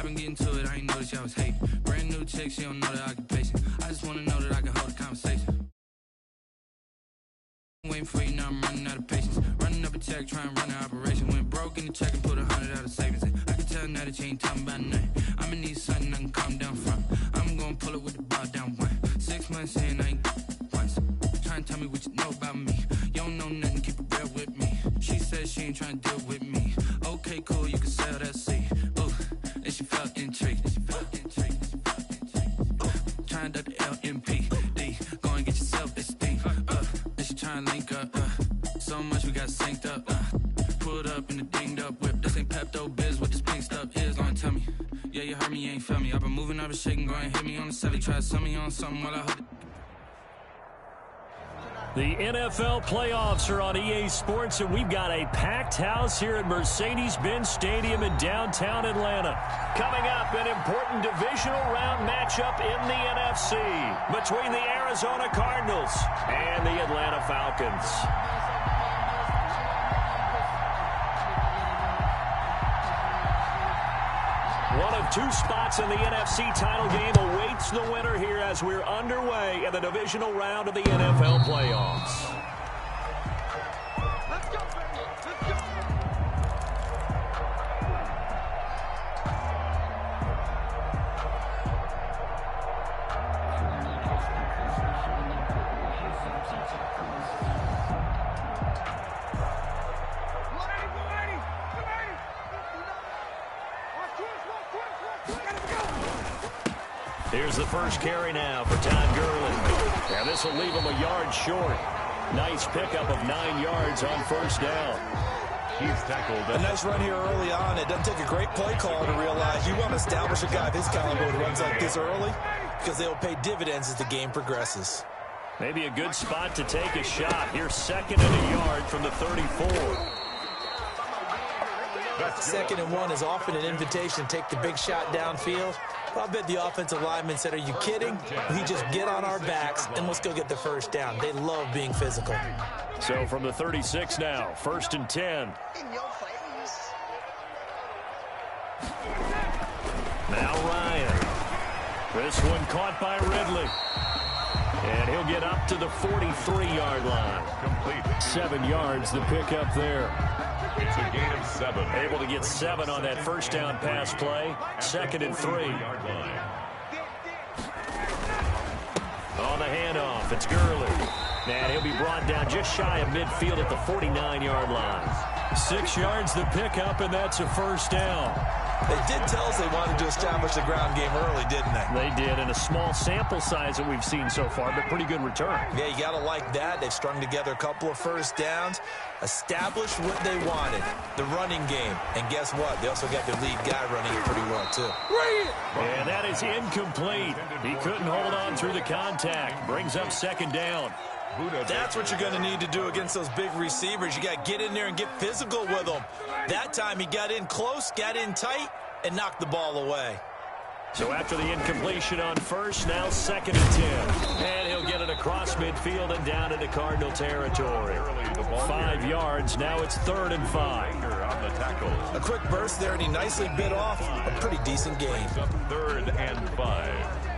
been getting to it, I ain't noticed y'all was hating. Brand new chick, she don't know the occupation. I just wanna know that I can hold a conversation. Waiting for you, now I'm running out of patience. Running up a check, trying to run an operation. Went broke in the check and put 100 out of savings in. I can tell now that you ain't talking about nothing. I'ma need something I can calm down from. I'm gonna pull it with the bar down one. 6 months in, I ain't once. Trying to tell me what you know about me. You don't know nothing, keep it real with me. She said she ain't trying to deal with me. Okay, cool, you can sell that seed. Ooh, and she felt intrigued. Trying to duck the LMPD. Go and get your self-esteem. And she trying to link up. So much we got synced up. Pulled up in the dinged up whip. This ain't Pepto Biz, what this pink stuff is. Gonna tell me. Yeah, you heard me, you ain't felt me. I've been moving, I've been shaking. Go and hit me on the celly. Try to sell me on something while I hold it. The NFL playoffs are on EA Sports, and we've got a packed house here at Mercedes-Benz Stadium in downtown Atlanta. Coming up, an important divisional round matchup in the NFC between the Arizona Cardinals and the Atlanta Falcons. One of two spots in the NFC title game awaits the winner here as we're underway in the divisional round of the NFL playoffs. Let's go, baby. Let's go. Here's the first carry now for Todd Gurley. And this will leave him a yard short. Nice pickup of 9 yards on first down. He's tackled. A nice run here early on. It doesn't take a great play call to realize you want to establish a guy of his caliber who runs like this early because they will pay dividends as the game progresses. Maybe a good spot to take a shot. Here's 2nd and a yard from the 34. Second and 1 is often an invitation to take the big shot downfield. I bet the offensive lineman said, are you kidding? We just get on our backs and let's go get the first down. They love being physical. So from the 36 now, 1st and 10. Now Ryan. This one caught by Ridley. And he'll get up to the 43-yard line. Complete. 7 yards, the pickup there. It's a gain of 7. Able to get 7 on that first down pass play. 2nd and 3. On the handoff, it's Gurley. And he'll be brought down just shy of midfield at the 49-yard line. 6 yards, the pickup, and that's a first down. They did tell us they wanted to establish the ground game early, didn't they? They did, and a small sample size that we've seen so far, but pretty good return. Yeah, you got to like that. They've strung together a couple of first downs, established what they wanted, the running game. And guess what? They also got their lead guy running it pretty well, too. And that is incomplete. He couldn't hold on through the contact. Brings up 2nd down. That's what you're going to need to do against those big receivers. You got to get in there and get physical with them. That time he got in close, got in tight, and knocked the ball away. So after the incompletion on first, now 2nd and 10. And he'll get it across midfield and down into Cardinal territory. 5 yards, now it's 3rd and 5. A quick burst there, and he nicely bit off a pretty decent gain. 3rd and 5.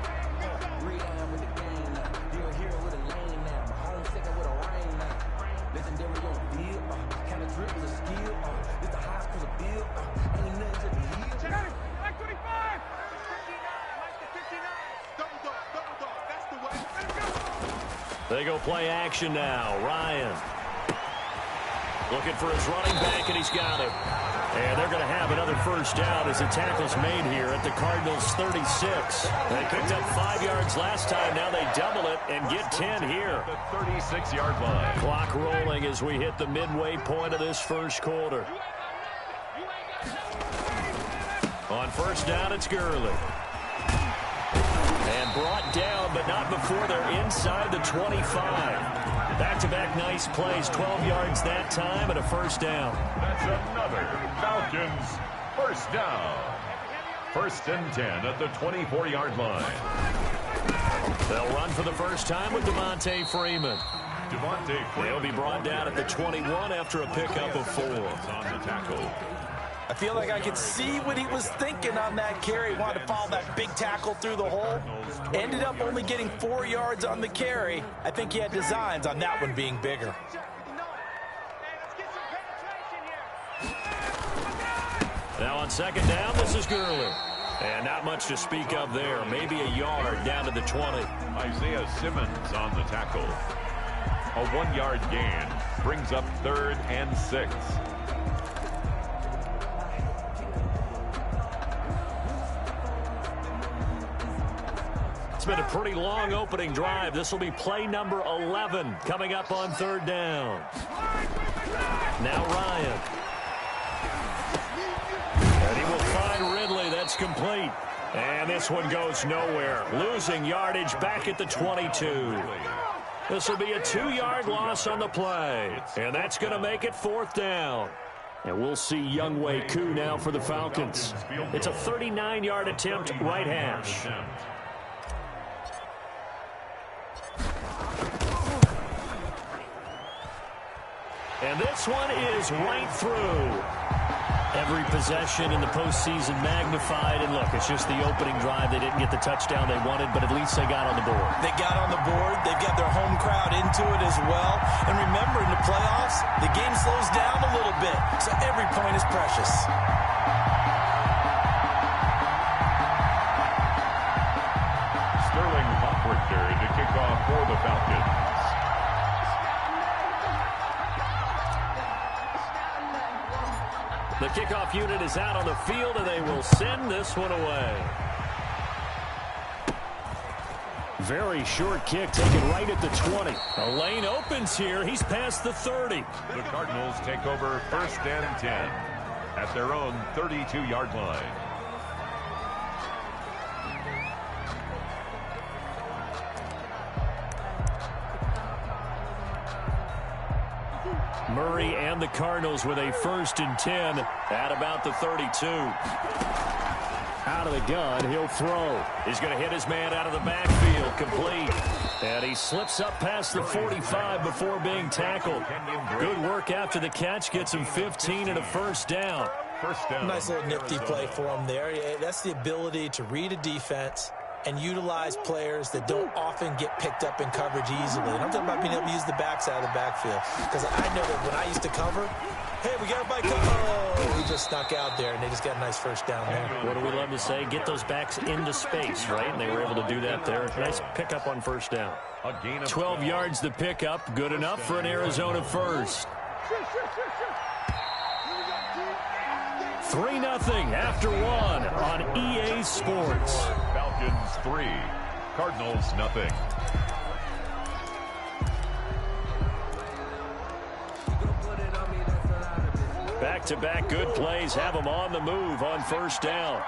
They go play action now. Ryan looking for his running back, and he's got him. And they're going to have another first down as the tackle's made here at the Cardinals' 36. They picked up 5 yards last time. Now they double it and get 10 here. The 36-yard line. Clock rolling as we hit the midway point of this first quarter. On first down, it's Gurley. And brought down, but not before they're inside the 25. Back-to-back nice plays, 12 yards that time, and a first down. That's another Falcons first down. 1st and 10 at the 24-yard line. They'll run for the first time with Devontae Freeman. Devontae Freeman. He'll be brought down at the 21 after a pickup of 4. On the tackle. I feel like I could see what he was thinking on that carry. He wanted to follow that big tackle through the hole. Ended up only getting 4 yards on the carry. I think he had designs on that one being bigger. Now on second down, this is Gurley. And not much to speak of there. Maybe a yard down to the 20. Isaiah Simmons on the tackle. A 1-yard gain brings up 3rd and 6. It's been a pretty long opening drive. This will be play number 11 coming up on 3rd down. Now Ryan. And he will find Ridley. That's complete. And this one goes nowhere. Losing yardage back at the 22. This will be a 2-yard loss on the play. And that's going to make it 4th down. And we'll see Younghoe Koo now for the Falcons. It's a 39-yard attempt, right hash. And this one is right through. Every possession in the postseason magnified. And look, it's just the opening drive. They didn't get the touchdown they wanted, but at least they got on the board. They got on the board. They've got their home crowd into it as well. And remember, in the playoffs, the game slows down a little bit, so every point is precious. Sterling Hawkwrichter to kick off for the Falcons. The kickoff unit is out on the field, and they will send this one away. Very short kick taken right at the 20. A lane opens here. He's past the 30. The Cardinals take over 1st and 10 at their own 32-yard line. Murray and the Cardinals with a 1st and 10 at about the 32. Out of the gun, he'll throw. He's going to hit his man out of the backfield, complete. And he slips up past the 45 before being tackled. Good work after the catch, gets him 15 and a 1st down. Nice little nifty play for him there. That's the ability to read a defense and utilize players that don't often get picked up in coverage easily. And I'm talking about being able to use the backs out of the backfield. Because I know that when I used to cover, hey, we got a bike. Oh, he just snuck out there, and they just got a nice 1st down there. What do we love to say? Get those backs into space, right? And they were able to do that there. Nice pickup on 1st down. 12 yards the pickup. Good enough for an Arizona 1st. 3-0 after 1 on EA Sports. Falcons 3, Cardinals 0. Back-to-back good plays have them on the move on 1st down.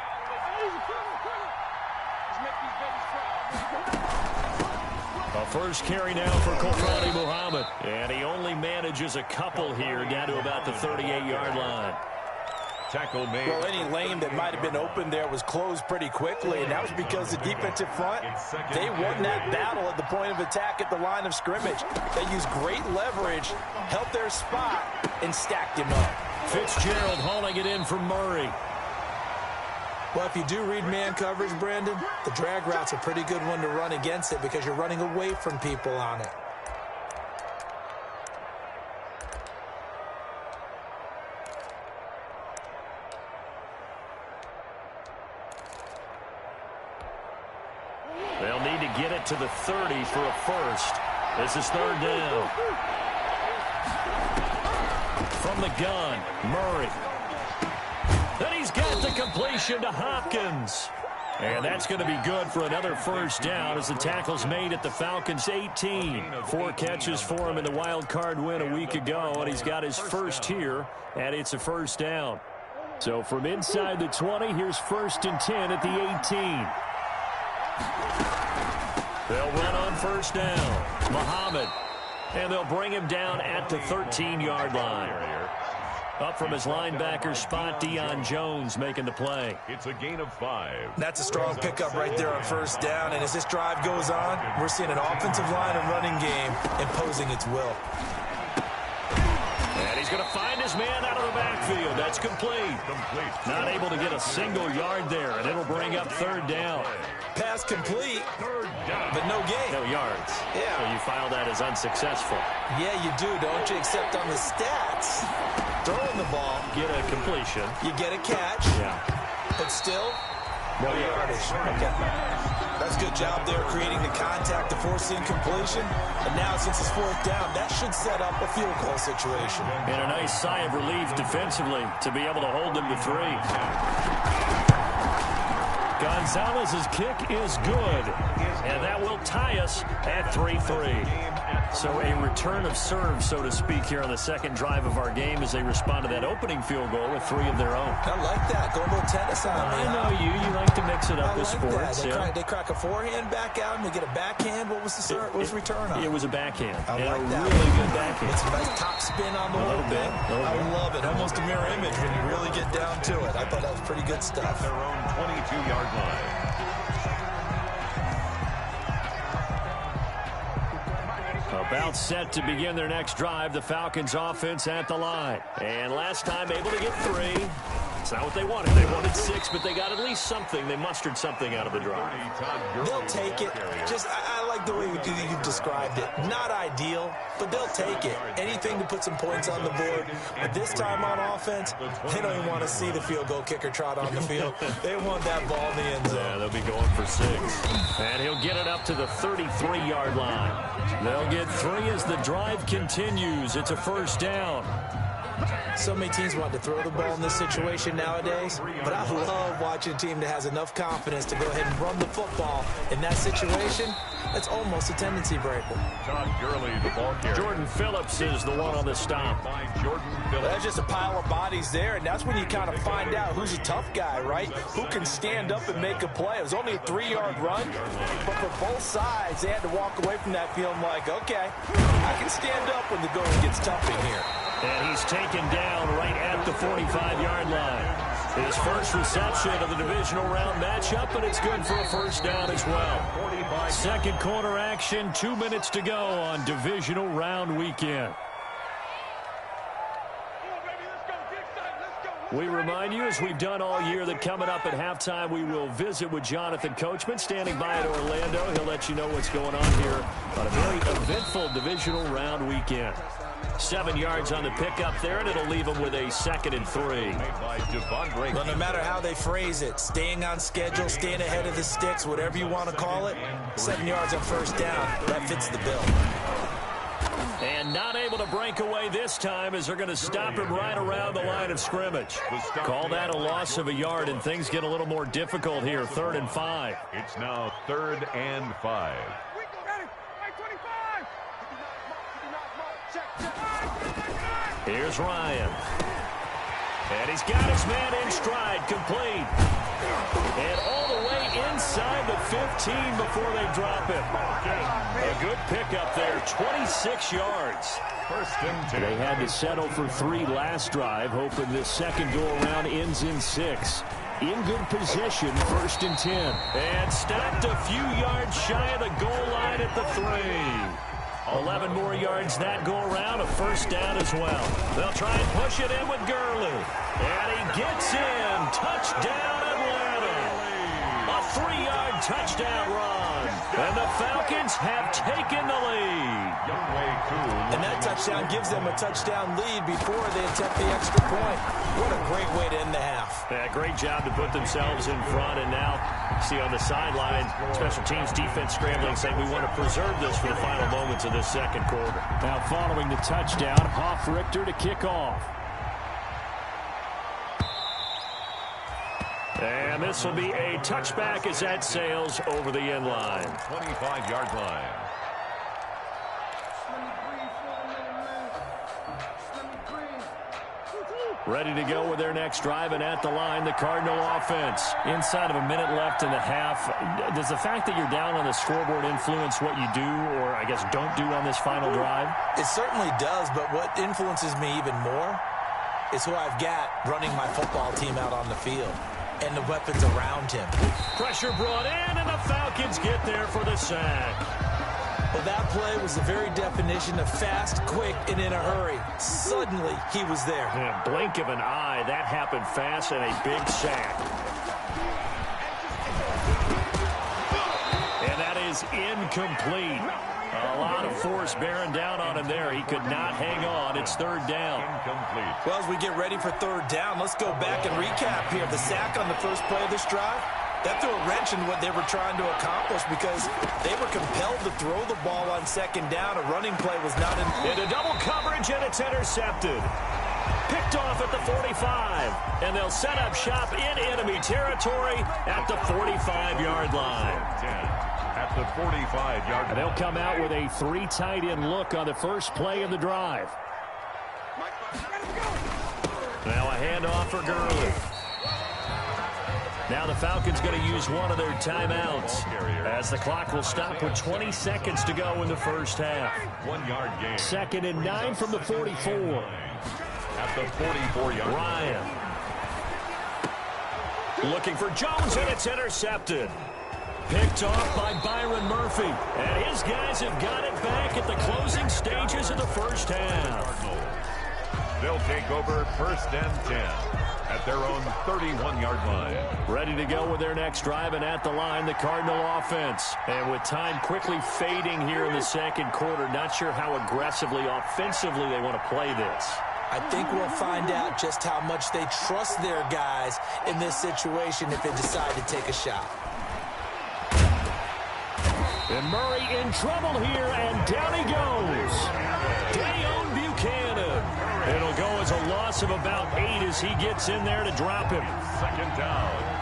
A 1st carry now for Kofrani Muhammad. And he only manages a couple here down to about the 38-yard line. Tackle made. Well, any lane that might have been open there was closed pretty quickly, and that was because the defensive front, they won that battle at the point of attack at the line of scrimmage. They used great leverage, held their spot, and stacked him up. Fitzgerald hauling it in for Murray. Well, if you do read man coverage, Brandon, the drag route's a pretty good one to run against it because you're running away from people on it. They'll need to get it to the 30 for a 1st. This is 3rd down. From the gun, Murray. Then he's got the completion to Hopkins. And that's going to be good for another 1st down as the tackle's made at the Falcons' 18. 4 catches for him in the wild card win a week ago, and he's got his 1st here, and it's a 1st down. So from inside the 20, here's 1st and 10 at the 18. They'll run on 1st down. Muhammad. And they'll bring him down at the 13-yard line. Up from his linebacker spot, Deion Jones making the play. It's a gain of 5. That's a strong pickup right there on 1st down. And as this drive goes on, we're seeing an offensive line and running game imposing its will. And he's going to find his man out of the backfield. That's complete. Not able to get a single yard there, and it'll bring up third down. Pass complete, but no gain. No yards. Yeah. So you file that as unsuccessful. Yeah, you do, don't you? Except on the stats, throwing the ball. Get a completion. You get a catch. Yeah. But still, no yardage. Okay. That's a good job there creating the contact to force the incompletion. And now, since it's fourth down, that should set up a field goal situation. And a nice sigh of relief defensively to be able to hold them to 3. Gonzalez's kick is good, and that will tie us at 3-3. So a return of serve, so to speak, here on the second drive of our game as they respond to that opening field goal with 3 of their own. I like that. Go a little tennis on me. I know you. You like to mix it up with sports. They crack a forehand back out and they get a backhand. What was the serve? What was return on? It was a backhand. I like that. Really good backhand. It's a nice top spin on the little bit. I love it. Almost a mirror image when you really get down to it. I thought that was pretty good stuff. Their own 22-yard line. About set to begin their next drive, the Falcons offense at the line. And last time able to get 3. It's not what they wanted. They wanted 6, but they got at least something. They mustered something out of the drive. They'll take it. I like the way you described it. Not ideal, but they'll take it. Anything to put some points on the board. But this time on offense, they don't even want to see the field goal kicker trot on the field. They want that ball in the end zone. Yeah, they'll be going for 6. And he'll get it up to the 33-yard line. They'll get 3 as the drive continues. It's a first down. So many teams want to throw the ball in this situation nowadays, but I love watching a team that has enough confidence to go ahead and run the football in that situation. That's almost a tendency breaker. Todd Gurley, the ball carrier. Jordan Phillips is the one on the stop. That's just a pile of bodies there, and that's when you kind of find out who's a tough guy, right? Who can stand up and make a play. It was only a 3-yard run, but for both sides, they had to walk away from that feeling like, okay, I can stand up when the going gets tough in here. And he's taken down right at the 45-yard line. His first reception of the divisional round matchup, and it's good for a first down as well. Second quarter action, 2 minutes to go on divisional round weekend. We remind you, as we've done all year, that coming up at halftime, we will visit with Jonathan Coachman, standing by at Orlando. He'll let you know what's going on here on a very eventful divisional round weekend. 7 yards on the pickup there, and it'll leave them with a 2nd and 3. Well, no matter how they phrase it, staying on schedule, staying ahead of the sticks, whatever you want to call it, 7 yards on first down, that fits the bill. And not able to break away this time as they're going to stop him right around the line of scrimmage. Call that a loss of a yard, and things get a little more difficult here. 3rd and 5. It's now 3rd and 5. Here's Ryan. And he's got his man in stride, complete. And all the way inside the 15 before they drop him. A good pickup there, 26 yards. First and 10. They had to settle for 3 last drive, hoping this second go-around ends in 6. In good position, 1st and 10. And stopped a few yards shy of the goal line at the 3. 11 more yards that go around, a first down as well. They'll try and push it in with Gurley. And he gets in. Touchdown, Atlanta. A 3-yard touchdown run. And the Falcons have taken the lead. And that touchdown gives them a touchdown lead before they attempt the extra point. What a great way to end the half. Yeah, great job to put themselves in front. And now, see on the sideline, special teams defense scrambling, saying we want to preserve this for the final moments of this second quarter. Now following the touchdown, Hoff Richter to kick off. And this will be a touchback as that sails over the end line. 25-yard line. Ready to go with their next drive, and at the line, the Cardinal offense. Inside of a minute left in the half, does the fact that you're down on the scoreboard influence what you do, or I guess don't do on this final drive? It certainly does, but what influences me even more is who I've got running my football team out on the field and the weapons around him. Pressure brought in, and the Falcons get there for the sack. Well, that play was the very definition of fast, quick, and in a hurry. Suddenly, he was there. Yeah, blink of an eye, that happened fast, and a big sack. And that is incomplete. A lot of force bearing down on him there. He could not hang on. It's third down. Incomplete. Well, as we get ready for third down, let's go back and recap here. The sack on the first play of this drive, that threw a wrench in what they were trying to accomplish because they were compelled to throw the ball on second down. A running play was not in. Into double coverage, and it's intercepted. Picked off at the 45, and they'll set up shop in enemy territory at the 45-yard line. 10 at the 45-yard line. And they'll come out with a 3 tight end look on the first play of the drive. Now a handoff for Gurley. Now the Falcons going to use one of their timeouts as the clock will stop with 20 seconds to go in the first half. 1 yard gain. 2nd and 9 from the 44. At the 44-yard line. Ryan. Looking for Jones, and it's intercepted. Picked off by Byron Murphy. And his guys have got it back at the closing stages of the first half. They'll take over 1st and 10 at their own 31-yard line. Ready to go with their next drive, and at the line, the Cardinal offense. And with time quickly fading here in the second quarter, not sure how aggressively, offensively they want to play this. I think we'll find out just how much they trust their guys in this situation if they decide to take a shot. And Murray in trouble here, and down he goes. Dayon Buchanan. It'll go as a loss of about 8 as he gets in there to drop him. 2nd down.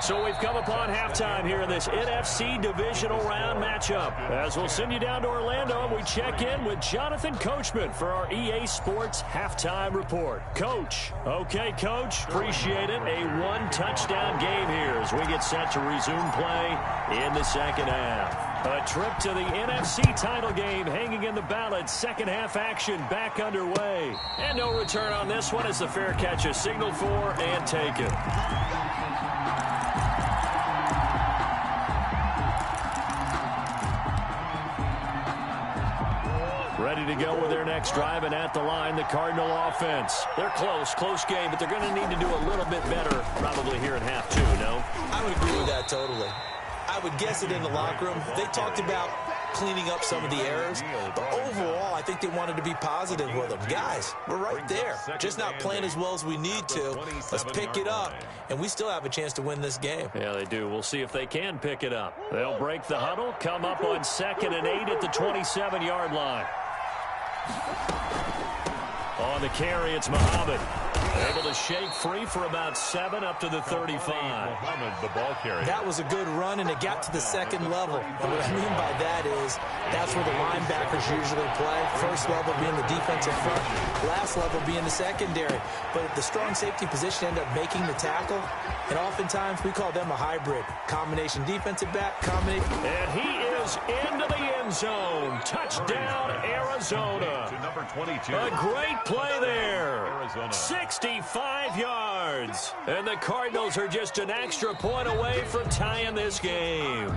So we've come upon halftime here in this NFC divisional round matchup. As we'll send you down to Orlando, and we check in with Jonathan Coachman for our EA Sports halftime report. Coach. Okay, Coach. Appreciate it. A 1-touchdown game here as we get set to resume play in the second half. A trip to the NFC title game hanging in the balance. Second half action back underway. And no return on this one as the fair catch is signaled for and taken. Ready to go with their next drive, and at the line, the Cardinal offense. They're close game, but they're going to need to do a little bit better probably here in half 2, no? I would agree with that totally. I would guess it in the locker room. They talked about cleaning up some of the errors, but overall, I think they wanted to be positive with them. Guys, we're right there. Just not playing as well as we need to. Let's pick it up, and we still have a chance to win this game. Yeah, they do. We'll see if they can pick it up. They'll break the huddle, come up on 2nd and 8 at the 27-yard line. On the carry, it's Muhammad. Able to shake free for about 7 up to the 35. Muhammad, the ball carrier. That was a good run, and it got to the second level. And what I mean by that is that's where the linebackers usually play. First level being the defensive front, last level being the secondary. But the strong safety position ended up making the tackle, and oftentimes we call them a hybrid. Combination defensive back, combination. And he is into the end zone. Touchdown, Arizona. To number 22. A great play there. Arizona. 65 yards. And the Cardinals are just an extra point away from tying this game.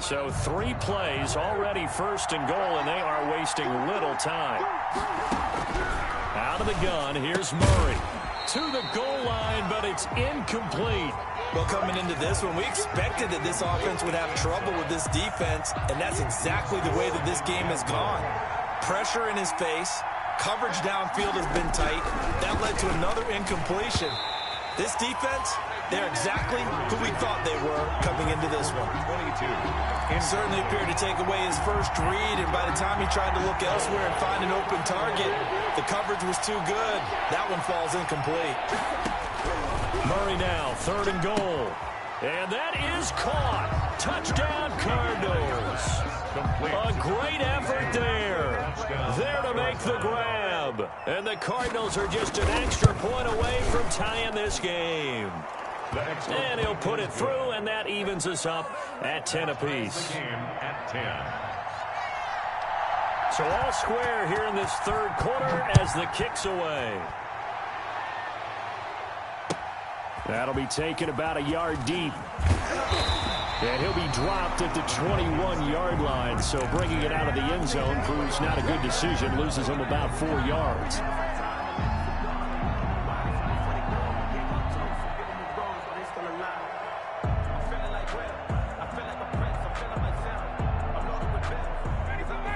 So 3 plays already 1st and goal, and they are wasting little time. Out of the gun, here's Murray. To the goal line, but it's incomplete. Well, coming into this one, we expected that this offense would have trouble with this defense, and that's exactly the way that this game has gone. Pressure in his face, coverage downfield has been tight. That led to another incompletion. This defense, they're exactly who we thought they were coming into this one. 22. He certainly appeared to take away his first read, and by the time he tried to look elsewhere and find an open target, the coverage was too good. That one falls incomplete. Murray now, 3rd and goal. And that is caught. Touchdown, Cardinals. A great effort there. There to make the grab. And the Cardinals are just an extra point away from tying this game. And he'll put it through, and that evens us up at 10 apiece. Game at 10. So all square here in this third quarter as the kick's away. That'll be taken about a yard deep. And he'll be dropped at the 21-yard line. So bringing it out of the end zone proves not a good decision. Loses him about 4 yards.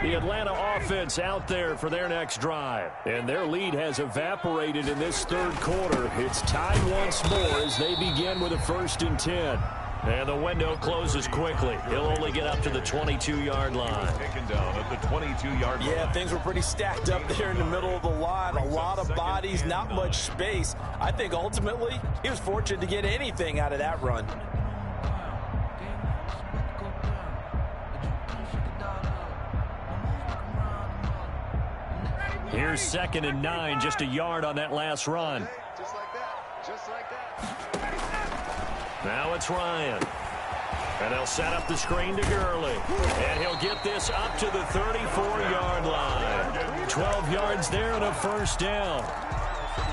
The Atlanta offense out there for their next drive. And their lead has evaporated in this third quarter. It's tied once more as they begin with a 1st and 10. And the window closes quickly. He'll only get up to the 22-yard line. Taken down at the 22-yard line. Yeah, things were pretty stacked up there in the middle of the line. A lot of bodies, not much space. I think ultimately he was fortunate to get anything out of that run. Here's 2nd and 9, just a yard on that last run. Just like that. Just like that. Now it's Ryan. And they'll set up the screen to Gurley. And he'll get this up to the 34-yard line. 12 yards there and a 1st down.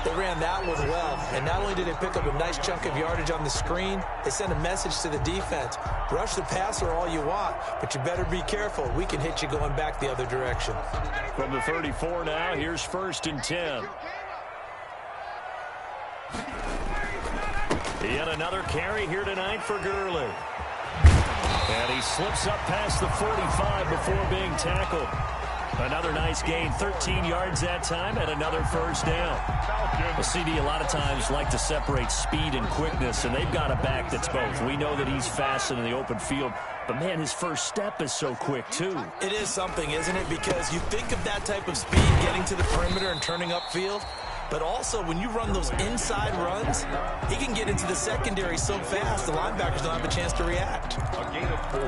They ran that one well. And not only did they pick up a nice chunk of yardage on the screen, they sent a message to the defense. Rush the passer all you want, but you better be careful. We can hit you going back the other direction. From the 34 now, here's 1st and 10. Yet another carry here tonight for Gurley. And he slips up past the 45 before being tackled. Another nice gain, 13 yards that time, and another 1st down. The CD a lot of times like to separate speed and quickness, and they've got a back that's both. We know that he's fast in the open field, but, man, his first step is so quick, too. It is something, isn't it? Because you think of that type of speed getting to the perimeter and turning upfield, but also when you run those inside runs, he can get into the secondary so fast the linebackers don't have a chance to react. A gain of 4.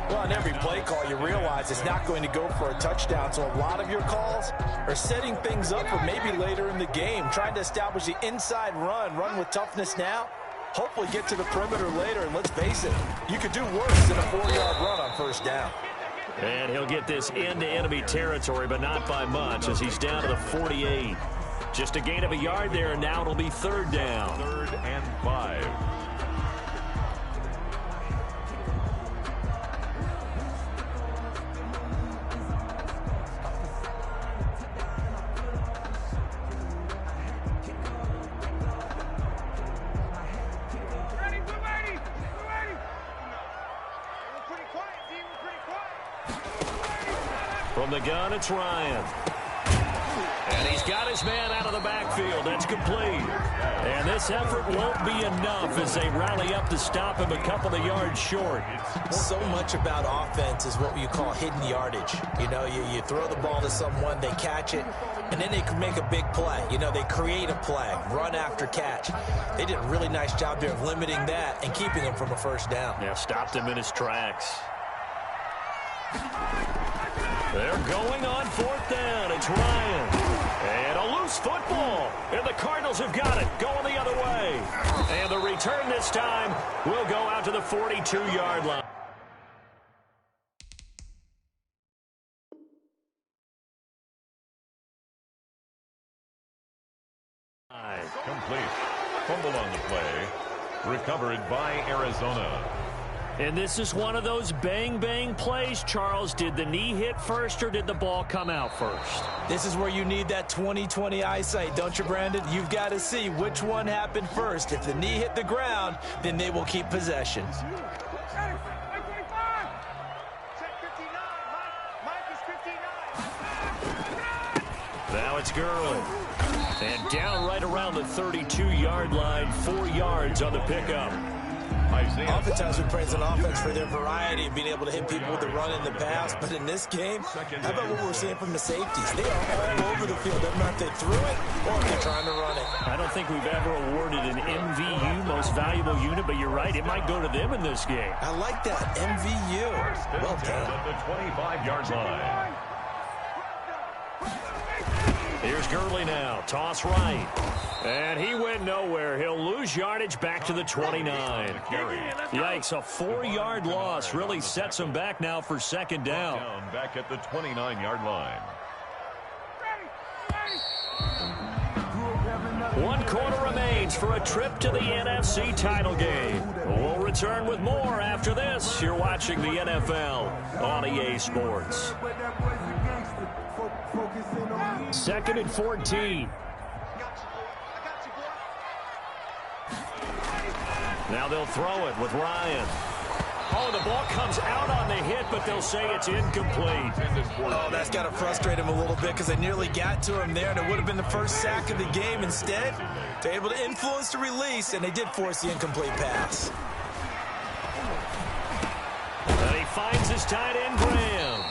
Well, on every play call, you realize it's not going to go for a touchdown, so a lot of your calls are setting things up for maybe later in the game, trying to establish the inside run with toughness now, hopefully get to the perimeter later, and let's face it, you could do worse than a 4-yard run on 1st down. And he'll get this into enemy territory, but not by much, as he's down to the 48. Just a gain of a yard there, and now it'll be 3rd down. 3rd and 5. From the gun, it's Ryan. And he's got his man out of the backfield. That's complete. And this effort won't be enough as they rally up to stop him a couple of yards short. So much about offense is what you call hidden yardage. You know, you throw the ball to someone, they catch it, and then they can make a big play. You know, they create a play, run after catch. They did a really nice job there of limiting that and keeping him from a 1st down. Yeah, stopped him in his tracks. They're going on 4th down. It's Ryan. And a loose football. And the Cardinals have got it. Going the other way. And the return this time will go out to the 42-yard line. Complete. Fumble on the play. Recovered by Arizona. And this is one of those bang-bang plays, Charles. Did the knee hit first or did the ball come out first? This is where you need that 20/20 eyesight, don't you, Brandon? You've got to see which one happened first. If the knee hit the ground, then they will keep possession. Now it's Gurley. And down right around the 32-yard line, 4 yards on the pickup. Oftentimes we praise an offense for their variety of being able to hit people with the run in the pass, but in this game, how about what we're seeing from the safeties? They are all over the field. Doesn't matter if they threw it or if they're trying to run it. I don't think we've ever awarded an MVU, most valuable unit, but you're right, it might go to them in this game. I like that, MVU. Well done. At the 25-yard line. Here's Gurley now. Toss right. And he went nowhere. He'll lose yardage back to the 29. Yikes, a 4-yard loss really sets him back now for second down. Back at the 29-yard line. 1 quarter remains for a trip to the NFC title game. We'll return with more after this. You're watching the NFL on EA Sports. 2nd and 14. Now they'll throw it with Ryan. Oh, the ball comes out on the hit, but they'll say it's incomplete. Oh, that's got to frustrate him a little bit because they nearly got to him there, and it would have been the first sack of the game. Instead, they're able to influence the release, and they did force the incomplete pass. And he finds his tight end, Graham.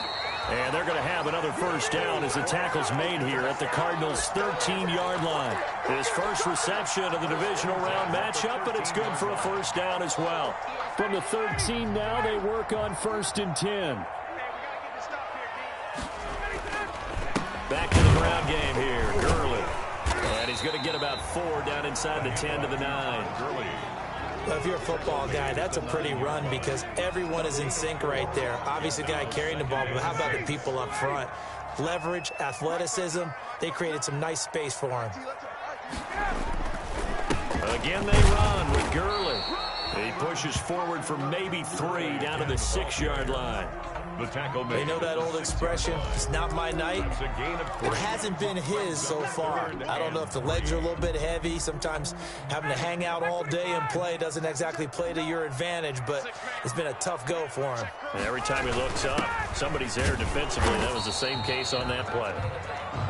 And they're going to have another first down as the tackle's made here at the Cardinals' 13-yard line. His first reception of the divisional round matchup, but it's good for a first down as well. From the 13 now, they work on 1st and 10. Back to the ground game here, Gurley. And he's going to get about 4 down inside the 10 to the 9. Gurley. Well, if you're a football guy, that's a pretty run because everyone is in sync right there. Obviously, the guy carrying the ball, but how about the people up front? Leverage, athleticism, they created some nice space for him. Again, they run with Gurley. He pushes forward for maybe 3 down to the 6-yard line. The tackle made. They know that old expression, it's not my night. It hasn't been his so far. I don't know if the legs are a little bit heavy. Sometimes having to hang out all day and play doesn't exactly play to your advantage, but it's been a tough go for him. And every time he looks up, somebody's there defensively. That was the same case on that play.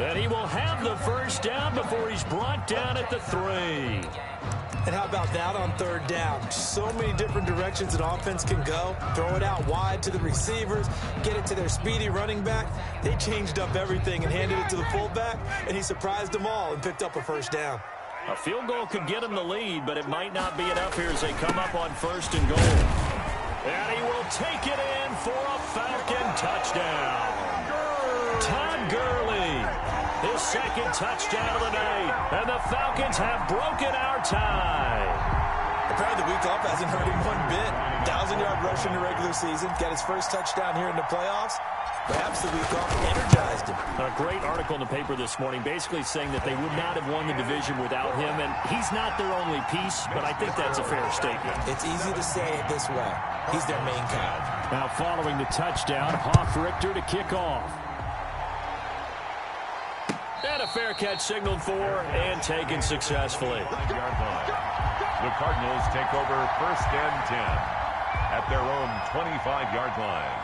And he will have the first down before he's brought down at the 3. And how about that on 3rd down? So many different directions an offense can go. Throw it out wide to the receivers, get it to their speedy running back. They changed up everything and handed it to the fullback, and he surprised them all and picked up a first down. A field goal could get him the lead, but it might not be enough here as they come up on 1st and goal. And he will take it in for a Falcon touchdown. Todd Gurley. His 2nd touchdown of the night. And the Falcons have broken our tie. Apparently the week off hasn't hurt him one bit. 1,000-yard rush in the regular season. Got his first touchdown here in the playoffs. Perhaps the week off energized him. A great article in the paper this morning basically saying that they would not have won the division without him. And he's not their only piece, but I think that's a fair statement. It's easy to say it this way. He's their main guy. Now following the touchdown, Hoff-Richter to kick off. And a fair catch signaled for and taken successfully. The Cardinals take over 1st and 10 at their own 25-yard line.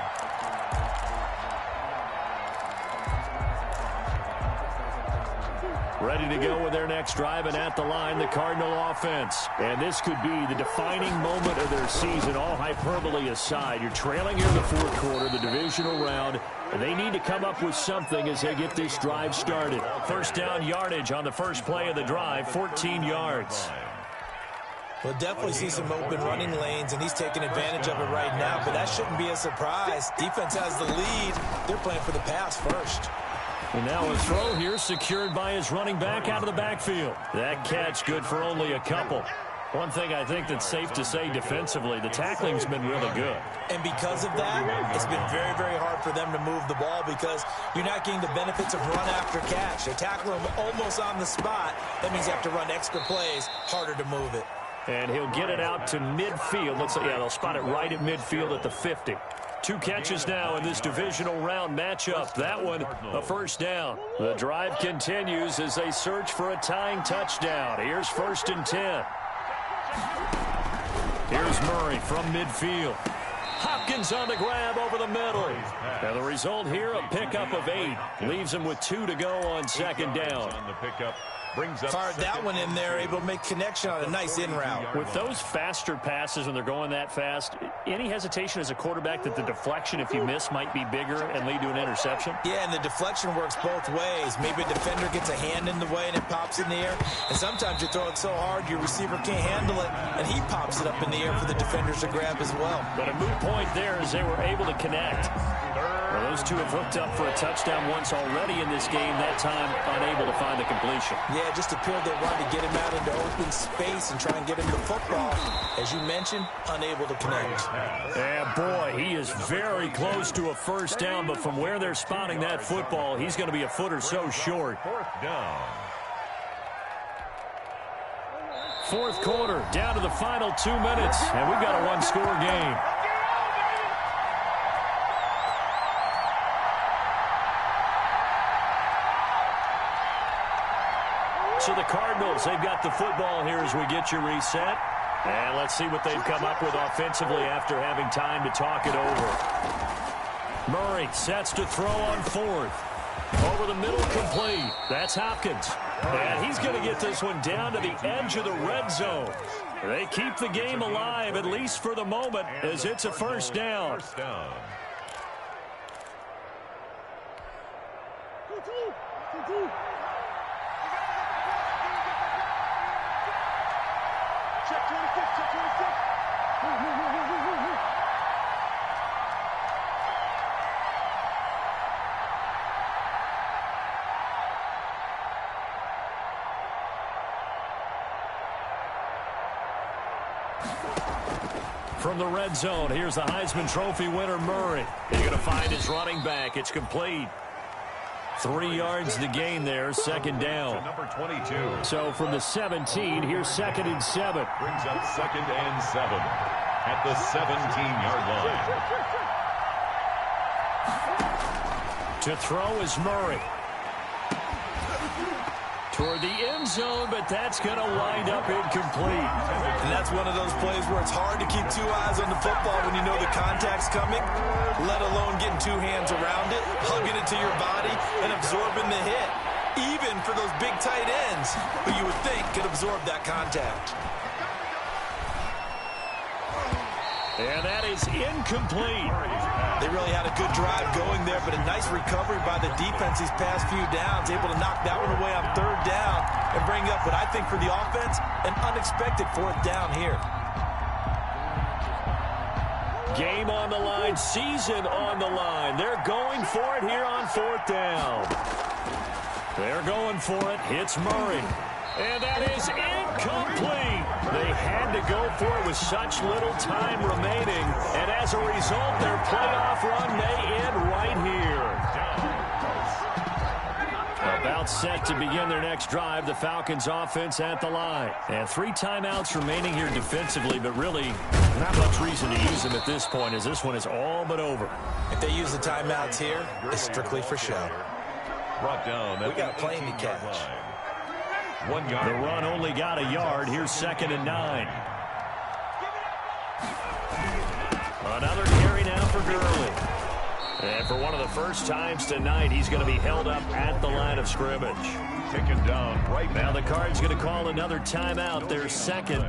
Ready to go with their next drive, and at the line, the Cardinal offense. And this could be the defining moment of their season, all hyperbole aside. You're trailing here in the 4th quarter, the divisional round, and they need to come up with something as they get this drive started. First down yardage on the first play of the drive, 14 yards. We'll definitely see some open running lanes, and he's taking advantage of it right now, but that shouldn't be a surprise. Defense has the lead. They're playing for the pass first. And now a throw here secured by his running back out of the backfield. That catch good for only a couple. One thing I think that's safe to say defensively, the tackling's been really good. And because of that, it's been very, very hard for them to move the ball because you're not getting the benefits of run after catch. They tackle him almost on the spot. That means you have to run extra plays, harder to move it. And he'll get it out to midfield. Looks like, yeah, they'll spot it right at midfield at the 50. 2 catches now in this divisional round matchup. That one, a first down. The drive continues as they search for a tying touchdown. Here's 1st and 10. Here's Murray from midfield. Hopkins on the grab over the middle. And the result here, a pickup of 8. Leaves him with 2 to go on 2nd down. On the pickup Brings up fired that one in there, able to make connection on a nice in route. With those faster passes when they're going that fast, any hesitation as a quarterback that the deflection, if you miss, might be bigger and lead to an interception? Yeah, and the deflection works both ways. Maybe a defender gets a hand in the way and it pops in the air. And sometimes you throw it so hard your receiver can't handle it, and he pops it up in the air for the defenders to grab as well. But a moot point there as they were able to connect. Well, those two have hooked up for a touchdown once already in this game, that time unable to find the completion. Yeah, it just appeared they wanted to get him out into open space and try and get him the football. As you mentioned, unable to connect. Yeah, boy, he is very close to a first down, but from where they're spotting that football, he's going to be a foot or so short. Fourth down. Fourth quarter, down to the final 2 minutes, and we've got a one-score game. So the Cardinals, they've got the football here as we get you reset. And let's see what they've come up with offensively after having time to talk it over. Murray sets to throw on fourth. Over the middle, complete. That's Hopkins. And he's going to get this one down to the edge of the red zone. They keep the game alive, at least for the moment, as it's a first down. First down. Check 26, check 26. From the red zone, here's the Heisman Trophy winner, Murray. He's going to find his running back. It's complete. 3 yards to gain there, second down. Number 22. So from the 17, here's 2nd and 7. Brings up 2nd and 7 at the 17-yard line. To throw is Murray. Toward the end zone, but that's going to wind up incomplete. And that's one of those plays where it's hard to keep 2 eyes on the football when you know the contact's coming, let alone getting 2 hands around it, hugging it to your body, and absorbing the hit. Even for those big tight ends who you would think could absorb that contact. And that is incomplete. They really had a good drive going there, but a nice recovery by the defense these past few downs, able to knock that one away on 3rd down and bring up what I think for the offense, an unexpected 4th down here. Game on the line, season on the line. They're going for it here on 4th down. They're going for it. Hits Murray. And that is incomplete. They had to go for it with such little time remaining. And as a result, their playoff run may end right here. About set to begin their next drive, the Falcons offense at the line. And 3 timeouts remaining here defensively, but really not much reason to use them at this point, as this one is all but over. If they use the timeouts here, it's strictly for show. Brought down. We got a plane to catch. Line. 1 yard. The run only got a yard. Here's 2nd and 9. Another carry now for Gurley. And for one of the first times tonight, he's going to be held up at the line of scrimmage. Taken down right now. The Cards going to call another timeout, their second,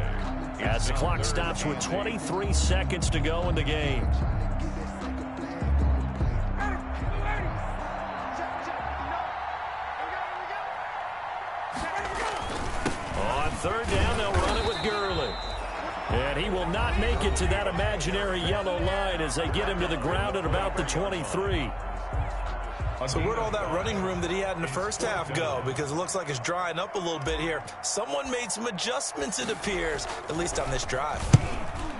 as the clock stops with 23 seconds to go in the game. On 3rd down, they'll run it with Gurley. And he will not make it to that imaginary yellow line as they get him to the ground at about the 23. So where'd all that running room that he had in the first half go? Because it looks like it's drying up a little bit here. Someone made some adjustments, it appears, at least on this drive.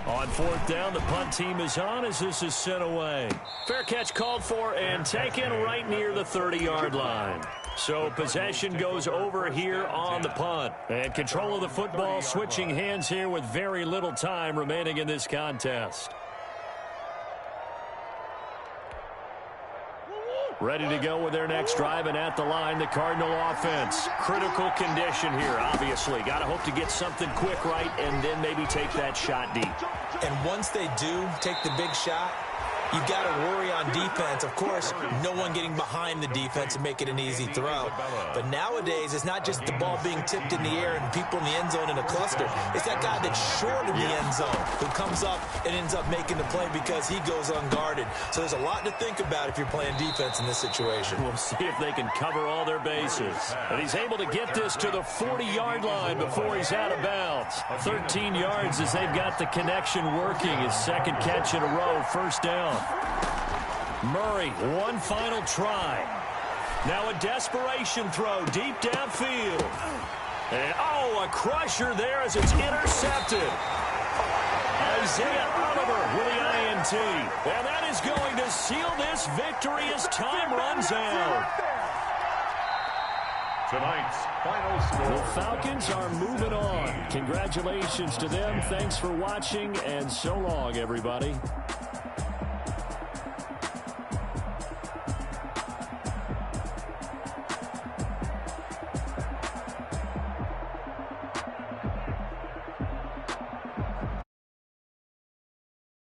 On 4th down, the punt team is on as this is sent away. Fair catch called for and taken right near the 30-yard line. So possession goes over here on the punt. And control of the football switching hands here with very little time remaining in this contest. Ready to go with their next drive, and at the line, the Cardinal offense. Critical condition here, obviously. Got to hope to get something quick right and then maybe take that shot deep. And once they do take the big shot, you've got to worry on defense. Of course, no one getting behind the defense and make it an easy throw. But nowadays, it's not just the ball being tipped in the air and people in the end zone in a cluster. It's that guy that's short of the end zone who comes up and ends up making the play because he goes unguarded. So there's a lot to think about if you're playing defense in this situation. We'll see if they can cover all their bases. And he's able to get this to the 40-yard line before he's out of bounds. 13 yards as they've got the connection working. His second catch in a row, first down. Murray, one final try. Now a desperation throw deep downfield. And, a crusher there as it's intercepted. Isaiah Oliver with the INT. And that is going to seal this victory as time runs out. Tonight's final score. The Falcons are moving on. Congratulations to them. Thanks for watching, and so long, everybody.